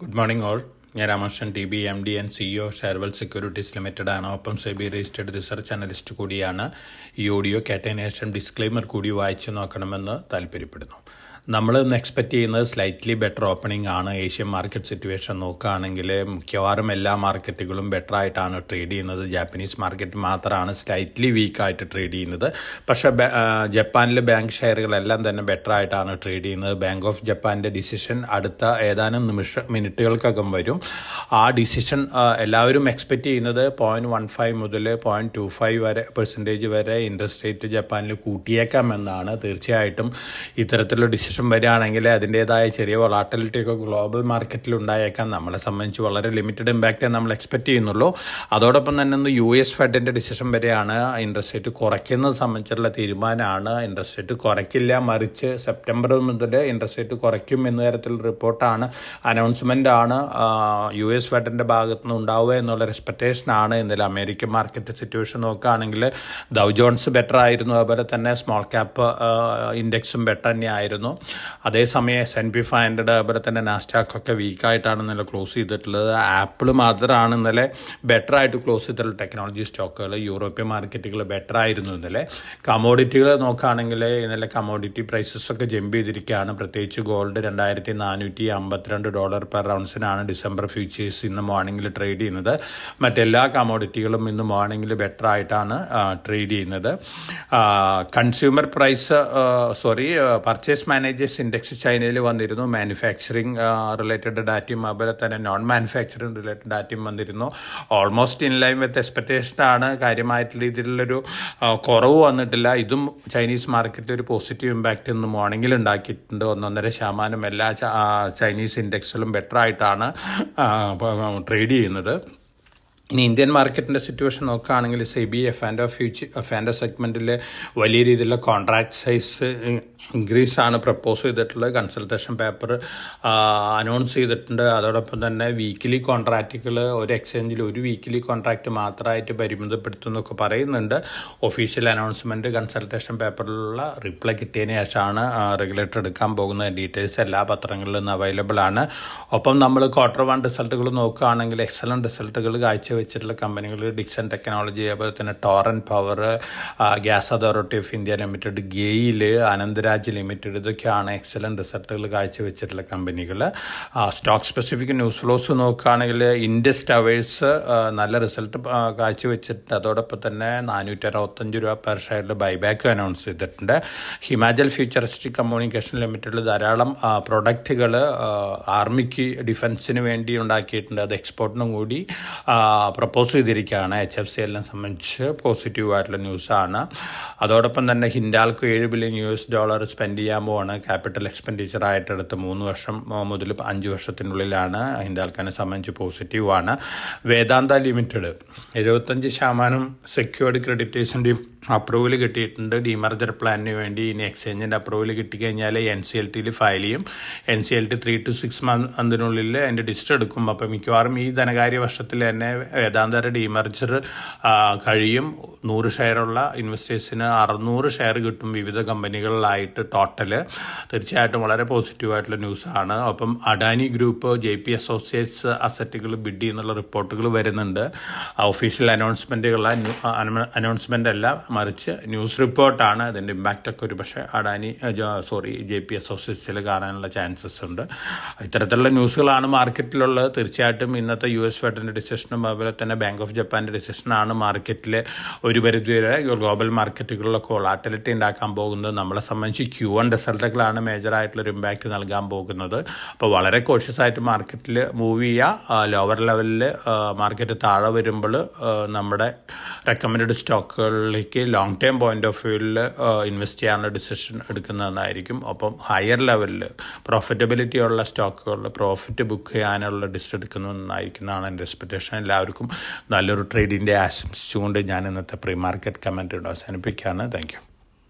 Good morning all. ഞാൻ Ramakrishnan T B M D and CEO Sharewell Securities Limited ആണ്. ഒപ്പം SEBI registered research analyst കൂടിയാണ്. ഈ ഓഡിയോ കേട്ടതിന് ശേഷം ഡിസ്ക്ലെയിമർ കൂടി വായിച്ചു നോക്കണമെന്ന് താല്പര്യപ്പെടുന്നു. നമ്മൾ ഇന്ന് എക്സ്പെക്റ്റ് ചെയ്യുന്നത് സ്ലൈറ്റ്ലി ബെറ്റർ ഓപ്പണിംഗ് ആണ്. ഏഷ്യൻ മാർക്കറ്റ് സിറ്റുവേഷൻ നോക്കുകയാണെങ്കിൽ മിക്കവാറും എല്ലാ മാർക്കറ്റുകളും ബെറ്റർ ആയിട്ടാണ് ട്രേഡ് ചെയ്യുന്നത്. ജാപ്പനീസ് മാർക്കറ്റ് മാത്രമാണ് സ്ലൈറ്റ്ലി വീക്കായിട്ട് ട്രേഡ് ചെയ്യുന്നത്. പക്ഷേ ജപ്പാനിലെ ബാങ്ക് ഷെയറുകളെല്ലാം തന്നെ ബെറ്റർ ആയിട്ടാണ് ട്രേഡ് ചെയ്യുന്നത്. ബാങ്ക് ഓഫ് ജപ്പാൻ്റെ ഡിസിഷൻ അടുത്ത ഏതാനും മിനിറ്റുകൾക്കകം വരും. ആ ഡിസിഷൻ എല്ലാവരും എക്സ്പെക്റ്റ് ചെയ്യുന്നത് 0.15 മുതൽ 0.25% വരെ ഇൻട്രസ്റ്റ് റേറ്റ് ജപ്പാനിൽ കൂട്ടിയേക്കാമെന്നാണ്. തീർച്ചയായിട്ടും ഇത്തരത്തിലുള്ള ഡിസിഷൻ വരികയാണെങ്കിൽ അതിൻ്റേതായ ചെറിയ വൊളാറ്റിലിറ്റി ഒക്കെ ഗ്ലോബൽ മാർക്കറ്റിൽ ഉണ്ടായേക്കാം. നമ്മളെ സംബന്ധിച്ച് വളരെ ലിമിറ്റഡ് ഇമ്പാക്റ്റേ നമ്മൾ എക്സ്പെക്റ്റ് ചെയ്യുന്നുള്ളൂ. അതോടൊപ്പം തന്നെ ഇന്ന് US ഫെഡിൻ്റെ ഡിസിഷൻ വരെയാണ്. ഇൻട്രസ്റ്റ് റേറ്റ് കുറയ്ക്കുന്നത് സംബന്ധിച്ചുള്ള തീരുമാനമാണ്. ഇൻട്രസ്റ്റ് റേറ്റ് കുറയ്ക്കില്ല, മറിച്ച് സെപ്റ്റംബർ മുതൽ ഇൻട്രസ്റ്റ് റേറ്റ് കുറയ്ക്കും എന്ന തരത്തിലുള്ള റിപ്പോർട്ടാണ്, അനൗൺസ്മെൻ്റ് ആണ് US ഫെഡിൻ്റെ ഭാഗത്തു നിന്ന് ഉണ്ടാവുക എന്നുള്ള എക്സ്പെക്റ്റേഷനാണ്. ഇന്നലെ അമേരിക്കൻ മാർക്കറ്റ് സിറ്റുവേഷൻ നോക്കുകയാണെങ്കിൽ ഡൗ ജോൺസ് ബെറ്റർ ആയിരുന്നു, അതുപോലെ തന്നെ സ്മോൾ ക്യാപ്പ് ഇൻഡെക്സും ബെറ്റർ തന്നെയായിരുന്നു. അതേസമയം S&P 500 അതുപോലെ തന്നെ നാസ്ഡാക്കൊക്കെ വീക്കായിട്ടാണ് ഇന്നലെ ക്ലോസ് ചെയ്തിട്ടുള്ളത്. ആപ്പിൾ മാത്രമാണ് ഇന്നലെ ബെറ്റർ ആയിട്ട് ക്ലോസ് ചെയ്തിട്ടുള്ള ടെക്നോളജി സ്റ്റോക്കുകൾ. യൂറോപ്യൻ മാർക്കറ്റുകൾ ബെറ്റർ ആയിരുന്നു ഇന്നലെ. കമോഡിറ്റികൾ നോക്കുകയാണെങ്കിൽ ഇന്നലെ കമോഡിറ്റി പ്രൈസസ് ഒക്കെ ജമ്പ് ചെയ്തിരിക്കുകയാണ്. പ്രത്യേകിച്ച് ഗോൾഡ് $2,452 പെർ ഔൺസിനാണ് ഡിസംബർ ഫ്യൂച്ചേഴ്സ് ഇന്ന് മോർണിംഗിൽ ട്രേഡ് ചെയ്യുന്നത്. മറ്റെല്ലാ കമോഡിറ്റികളും ഇന്ന് മോർണിംഗിൽ ബെറ്റർ ആയിട്ടാണ് ട്രേഡ് ചെയ്യുന്നത്. Consumer price purchase managers index ചൈനയിൽ വന്നിരുന്നു. മാനുഫാക്ചറിങ് റിലേറ്റഡ് ഡാറ്റയും അതുപോലെ തന്നെ നോൺ മാനുഫാക്ചറിങ് റിലേറ്റഡ് ഡാറ്റയും വന്നിരുന്നു. ഓൾമോസ്റ്റ് ഇൻ ലൈൻ വിത്ത് എക്സ്പെക്റ്റേഷനാണ്. കാര്യമായിട്ടുള്ള രീതിയിലുള്ളൊരു കുറവ് വന്നിട്ടില്ല. ഇതും ചൈനീസ് മാർക്കറ്റിൽ ഒരു പോസിറ്റീവ് ഇമ്പാക്റ്റ് ഇന്ന് മോർണിംഗിൽ ഉണ്ടാക്കിയിട്ടുണ്ട്. 1.5% എല്ലാ ചൈനീസ് ഇൻഡെക്സിലും ബെറ്റർ ആയിട്ടാണ് ട്രേഡ് ചെയ്യുന്നത്. ഇനി ഇന്ത്യൻ മാർക്കറ്റിൻ്റെ സിറ്റുവേഷൻ നോക്കുകയാണെങ്കിൽ സെബി എഫാൻഡോ സെഗ്മെൻറ്റിൽ വലിയ രീതിയിലുള്ള കോൺട്രാക്ട് സൈസ് ഇൻക്രീസ് ആണ് പ്രപ്പോസ് ചെയ്തിട്ടുള്ളത്. കൺസൾട്ടേഷൻ പേപ്പർ അനൗൺസ് ചെയ്തിട്ടുണ്ട്. അതോടൊപ്പം തന്നെ വീക്കിലി കോൺട്രാക്റ്റുകൾ ഒരു എക്സ്ചേഞ്ചിൽ ഒരു വീക്കിലി കോൺട്രാക്റ്റ് മാത്രമായിട്ട് പരിമിതപ്പെടുത്തുന്നൊക്കെ പറയുന്നുണ്ട്. ഒഫീഷ്യൽ അനൗൺസ്മെൻറ്റ് കൺസൾട്ടേഷൻ പേപ്പറിലുള്ള റിപ്ലൈ കിട്ടിയതിന് ശേഷമാണ് റെഗുലേറ്റർ എടുക്കാൻ പോകുന്ന ഡീറ്റെയിൽസ് എല്ലാ പത്രങ്ങളിലും നിന്ന് അവൈലബിൾ ആണ്. ഒപ്പം നമ്മൾ Q1 റിസൾട്ടുകൾ നോക്കുകയാണെങ്കിൽ എക്സലൻറ്റ് റിസൾട്ടുകൾ കാഴ്ചവെച്ചിട്ടുള്ള കമ്പനികൾ ഡിക്സൺ ടെക്നോളജി, അതുപോലെ തന്നെ Torrent Power, Gas Authority of India Limited, GAIL, Anantraj Limited, ഇതൊക്കെയാണ് എക്സലൻറ്റ് റിസൾട്ടുകൾ കാഴ്ചവെച്ചിട്ടുള്ള കമ്പനികൾ. സ്റ്റോക്ക് സ്പെസിഫിക് ന്യൂസ് ഫ്ലോസ് നോക്കുകയാണെങ്കിൽ ഇൻഡസ് ടവേഴ്സ് നല്ല റിസൾട്ട് കാഴ്ചവെച്ചിട്ടുണ്ട്. അതോടൊപ്പം തന്നെ $465 പെർ ഷെയറിൽ ബൈബാക്ക് അനൗൺസ് ചെയ്തിട്ടുണ്ട്. ഹിമാചൽ ഫ്യൂച്ചറിസ്റ്റിക് കമ്മ്യൂണിക്കേഷൻ ലിമിറ്റഡിൽ ധാരാളം പ്രൊഡക്റ്റുകൾ ആർമിക്ക് ഡിഫൻസിന് വേണ്ടി ഉണ്ടാക്കിയിട്ടുണ്ട്. അത് എക്സ്പോർട്ടിനും കൂടി പ്രപ്പോസ് ചെയ്തിരിക്കുകയാണ്. HFC എല്ലാം സംബന്ധിച്ച് പോസിറ്റീവായിട്ടുള്ള ന്യൂസാണ്. അതോടൊപ്പം തന്നെ ഹിൻഡാൽക്കോ $7 ബില്യൺ സ്പെൻഡ് ചെയ്യാൻ പോവാണ്. ക്യാപിറ്റൽ എക്സ്പെൻഡിച്ചർ ആയിട്ട് എടുത്ത് 3 വർഷം മുതൽ 5 വർഷത്തിനുള്ളിലാണ്. ഹിൻഡാൽക്കോനെ സംബന്ധിച്ച് പോസിറ്റീവാണ്. വേദാന്ത ലിമിറ്റഡ് 75% സെക്യൂർഡ് ക്രെഡിറ്റേഴ്സിൻ്റെയും അപ്രൂവൽ കിട്ടിയിട്ടുണ്ട്. ഡിമർജർ പ്ലാനിന് വേണ്ടി ഇനി എക്സ്ചേഞ്ചിൻ്റെ അപ്രൂവൽ കിട്ടിക്കഴിഞ്ഞാൽ NCLTയിൽ ഫയൽ ചെയ്യും. NCLT 3 to 6 മന്തിനുള്ളിൽ അതിൻ്റെ ഡിസിഷൻ എടുക്കും. അപ്പോൾ മിക്കവാറും ഈ ധനകാര്യ വർഷത്തിൽ തന്നെ വേദാന്തയുടെ ഡിമർജർ കഴിയും. 100 ഷെയറുള്ള ഇൻവെസ്റ്റേഴ്സിന് 600 ഷെയർ കിട്ടും വിവിധ കമ്പനികളിലായിട്ട് ടോട്ടൽ. തീർച്ചയായിട്ടും വളരെ പോസിറ്റീവായിട്ടുള്ള ന്യൂസാണ്. ഒപ്പം അഡാനി ഗ്രൂപ്പ് JP അസോസിയേറ്റ്സ് അസറ്റുകൾ ബിഡ് ചെയ്യുന്നുള്ള റിപ്പോർട്ടുകൾ വരുന്നുണ്ട്. ഒഫീഷ്യൽ അനൗൺസ്മെൻ്റ് അല്ല, മറിച്ച് ന്യൂസ് റിപ്പോർട്ടാണ്. അതിൻ്റെ ഇമ്പാക്റ്റൊക്കെ ഒരു പക്ഷേ JP അസോസിയേറ്റ്സിൽ കാണാനുള്ള ചാൻസസ് ഉണ്ട്. ഇത്തരത്തിലുള്ള ന്യൂസുകളാണ് മാർക്കറ്റിലുള്ളത്. തീർച്ചയായിട്ടും ഇന്നത്തെ US ഫെഡിൻ്റെ ഡിസിഷനും അതുപോലെ തന്നെ ബാങ്ക് ഓഫ് ജപ്പാൻ്റെ ഡിസിഷനാണ് മാർക്കറ്റിൽ ഒരു പരിധിവരെ ഗ്ലോബൽ മാർക്കറ്റുകളിലൊക്കെ വൊളാറ്റിലിറ്റി ഉണ്ടാക്കാൻ പോകുന്നത്. നമ്മളെ സംബന്ധിച്ച് Q1 റിസൾട്ടുകളാണ് മേജറായിട്ടുള്ളൊരു ഇമ്പാക്റ്റ് നൽകാൻ പോകുന്നത്. അപ്പോൾ വളരെ കോഷ്യസ് ആയിട്ട് മാർക്കറ്റിൽ മൂവ് ചെയ്യുക. ലോവർ ലെവലിൽ മാർക്കറ്റ് താഴെ വരുമ്പോൾ നമ്മുടെ റെക്കമെൻഡ് സ്റ്റോക്കുകളിലേക്ക് ലോങ് ടേം പോയിന്റ് ഓഫ് വ്യൂവിൽ ഇൻവെസ്റ്റ് ചെയ്യാനുള്ള ഡിസിഷൻ എടുക്കുന്നതായിരിക്കും. ഒപ്പം ഹയർ ലെവലിൽ പ്രോഫിറ്റബിലിറ്റി ഉള്ള സ്റ്റോക്കുകളിൽ പ്രോഫിറ്റ് ബുക്ക് ചെയ്യാനുള്ള ഡിസിഷൻ എടുക്കുന്നതെന്നായിരിക്കുന്നതാണ് എൻ്റെ എക്സ്പെക്റ്റേഷൻ. എല്ലാവർക്കും നല്ലൊരു ട്രേഡിൻ്റെ ആശംസിച്ചുകൊണ്ട് ഞാൻ ഇന്നത്തെ പ്രീ മാർക്കറ്റ് കമൻറ്റ് അവസാനിപ്പിക്കുകയാണ്. Thank U.